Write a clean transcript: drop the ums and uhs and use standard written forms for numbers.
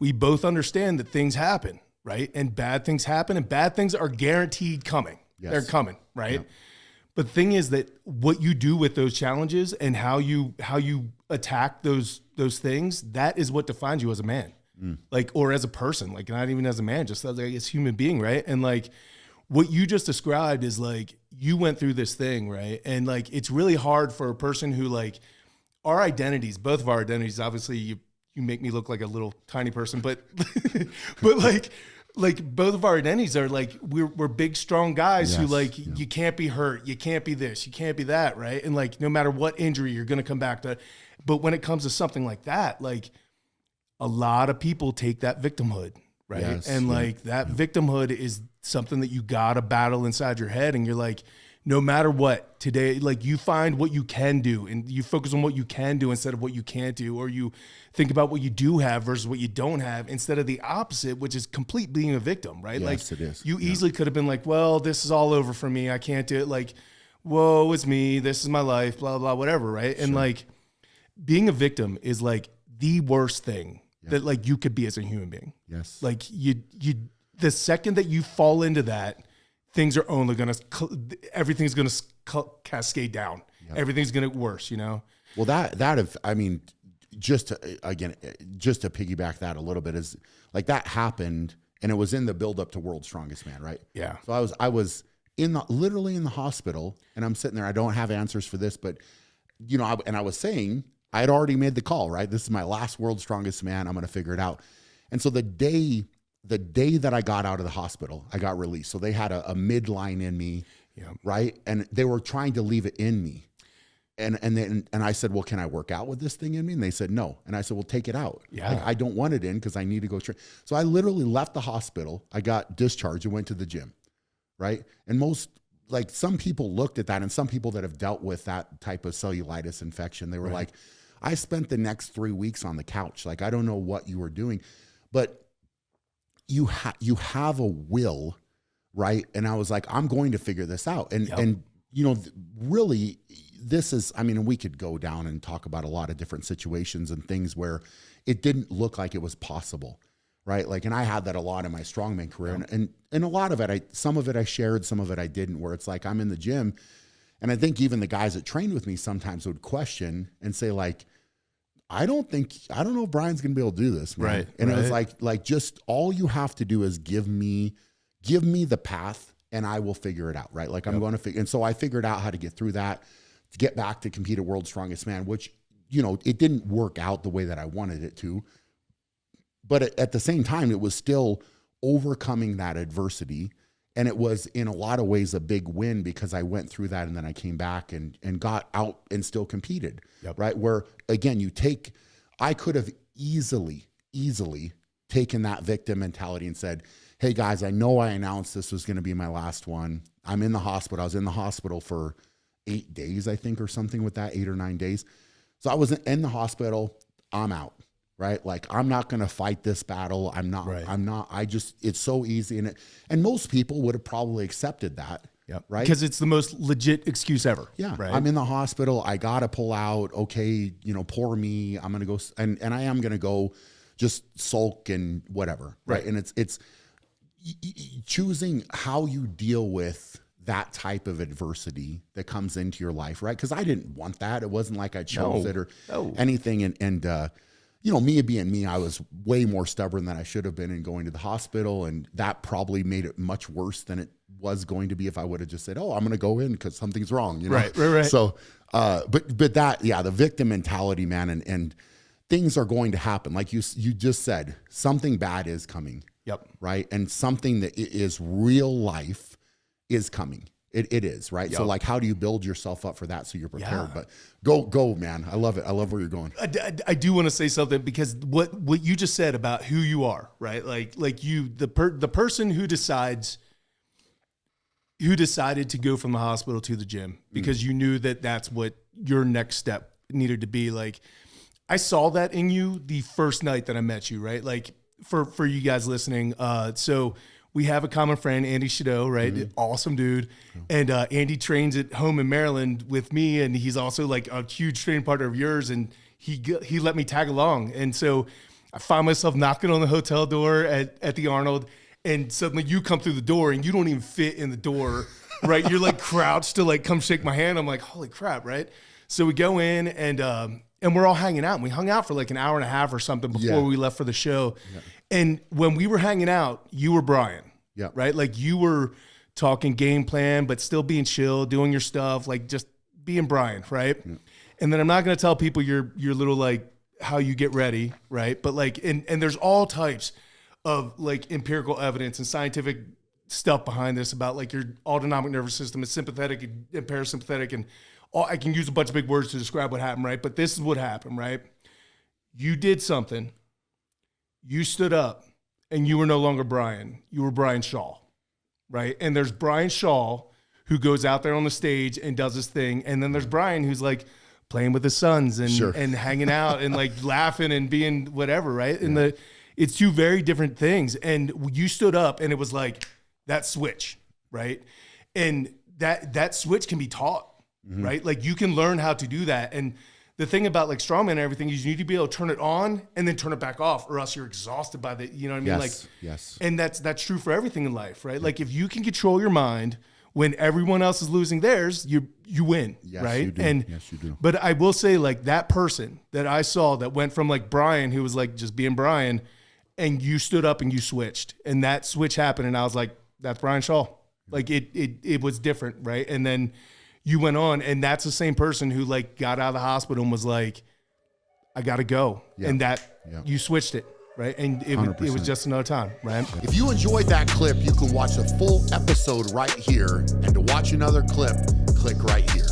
we both understand that things happen, right? And bad things happen, and bad things are guaranteed coming. Yes. They're coming, right? Yep. But the thing is that what you do with those challenges and how you attack those things, that is what defines you as a man, like, or as a person, like not even as a man, just as like as a human being, right? And like what you just described is like you went through this thing, right? And like it's really hard for a person who like our identities, both of our identities, obviously you make me look like a little tiny person, but but like both of our identities are like we're big strong guys who like you can't be hurt, you can't be this, you can't be that, right? And like no matter what injury you're going to come back to. But when it comes to something like that, like a lot of people take that victimhood, right? Yes, and like that victimhood is something that you got to battle inside your head, and you're like, no matter what today, like you find what you can do and you focus on what you can do instead of what you can't do, or you think about what you do have versus what you don't have instead of the opposite, which is complete being a victim, right? Yes, like it is. You easily could have been like, well, this is all over for me. I can't do it. Like, whoa, it's me. This is my life, blah, blah, whatever. Right. And like being a victim is like the worst thing that like you could be as a human being. Yes. Like the second that you fall into that, things are only going to, everything's going to cascade down. Yep. Everything's going to get worse, you know? Well, I mean, just to piggyback that a little bit is like that happened and it was in the build up to World's Strongest Man, right? Yeah. So I was literally in the hospital and I'm sitting there. I don't have answers for this, but you know, I was saying I had already made the call, right? This is my last World's Strongest Man. I'm going to figure it out. And so the day that I got out of the hospital, I got released. So they had a midline in me, right? And they were trying to leave it in me. And I said, well, can I work out with this thing in me? And they said, no. And I said, well, take it out. Yeah. Like, I don't want it in because I need to go train. So I literally left the hospital. I got discharged and went to the gym, right? And some people looked at that, and some people that have dealt with that type of cellulitis infection, they were like, I spent the next 3 weeks on the couch. Like, I don't know what you were doing, but you have a will, right? And I was like, I'm going to figure this out. And you know, really, this is, I mean, we could go down and talk about a lot of different situations and things where it didn't look like it was possible, right? Like, and I had that a lot in my strongman career, and a lot of it, some of it I shared, some of it I didn't, where it's like, I'm in the gym, and I think even the guys that trained with me sometimes would question and say like, I don't know if Brian's going to be able to do this, man. Right. And it was like, just all you have to do is give me the path and I will figure it out. Right. Like I'm going to figure. And so I figured out how to get through that, to get back to compete at World's Strongest Man, which, you know, it didn't work out the way that I wanted it to, but at the same time, it was still overcoming that adversity. And it was in a lot of ways a big win because I went through that and then I came back and got out and still competed, right? Where again, I could have easily taken that victim mentality and said, hey guys, I know I announced this was going to be my last one. I'm in the hospital. I was in the hospital for 8 days, I think, or something with that, 8 or 9 days. So I was in the hospital. I'm out. Right? Like, I'm not going to fight this battle. I'm not, it's so easy. And most people would have probably accepted that. Yep. Right. Because it's the most legit excuse ever. Yeah. Right? I'm in the hospital. I got to pull out. Okay. You know, poor me. I'm going to go. And I am going to go just sulk and whatever. Right. And it's choosing how you deal with that type of adversity that comes into your life. Right. Because I didn't want that. It wasn't like I chose it or anything. And you know, me being me, I was way more stubborn than I should have been in going to the hospital. And that probably made it much worse than it was going to be if I would have just said, oh, I'm going to go in because something's wrong. You know? Right. So, but that, the victim mentality, man, and things are going to happen. Like you just said, something bad is coming. Yep. Right. And something that is real life is coming. It is, right? Yep. So like, how do you build yourself up for that so you're prepared? But go, man. I love it. I love where you're going. I do want to say something because what you just said about who you are, right? Like you, the person who decided to go from the hospital to the gym because you knew that that's what your next step needed to be. Like, I saw that in you the first night that I met you, right? Like for you guys listening. So we have a common friend, Andy Shadow, right? Mm-hmm. Awesome dude. And Andy trains at home in Maryland with me, and he's also like a huge training partner of yours, and he let me tag along. And so I find myself knocking on the hotel door at the Arnold, and suddenly you come through the door and you don't even fit in the door, right? You're like crouched to like come shake my hand. I'm like, holy crap, right? So we go in and we're all hanging out. And we hung out for like an hour and a half or something before we left for the show. Yeah. And when we were hanging out, you were Brian, right? Like you were talking game plan, but still being chill, doing your stuff, like just being Brian, right? Yeah. And then I'm not going to tell people your little like how you get ready, right? But like, and there's all types of like empirical evidence and scientific stuff behind this about like your autonomic nervous system is sympathetic and parasympathetic, and I can use a bunch of big words to describe what happened, right? But this is what happened, right? You did something, you stood up, and you were no longer Brian. You were Brian Shaw, right? And there's Brian Shaw who goes out there on the stage and does his thing, and then there's Brian who's like playing with his sons and hanging out and like laughing and being whatever, right? And it's two very different things. And you stood up, and it was like that switch, right? And that switch can be taught, right? Like you can learn how to do that. And the thing about like strongman and everything is you need to be able to turn it on and then turn it back off, or else you're exhausted by the, you know what I mean? Yes. And that's true for everything in life, right? Like if you can control your mind when everyone else is losing theirs, you win, right? You do. And yes, you do. But I will say, like that person that I saw that went from like Brian, who was like just being Brian, and you stood up and you switched, and that switch happened, and I was like, that's Brian Shaw. Like it was different, right? And then you went on, and that's the same person who like got out of the hospital and was like, I gotta go, and that you switched it. Right. And it was just another time, right? If you enjoyed that clip, you can watch the full episode right here. And to watch another clip, click right here.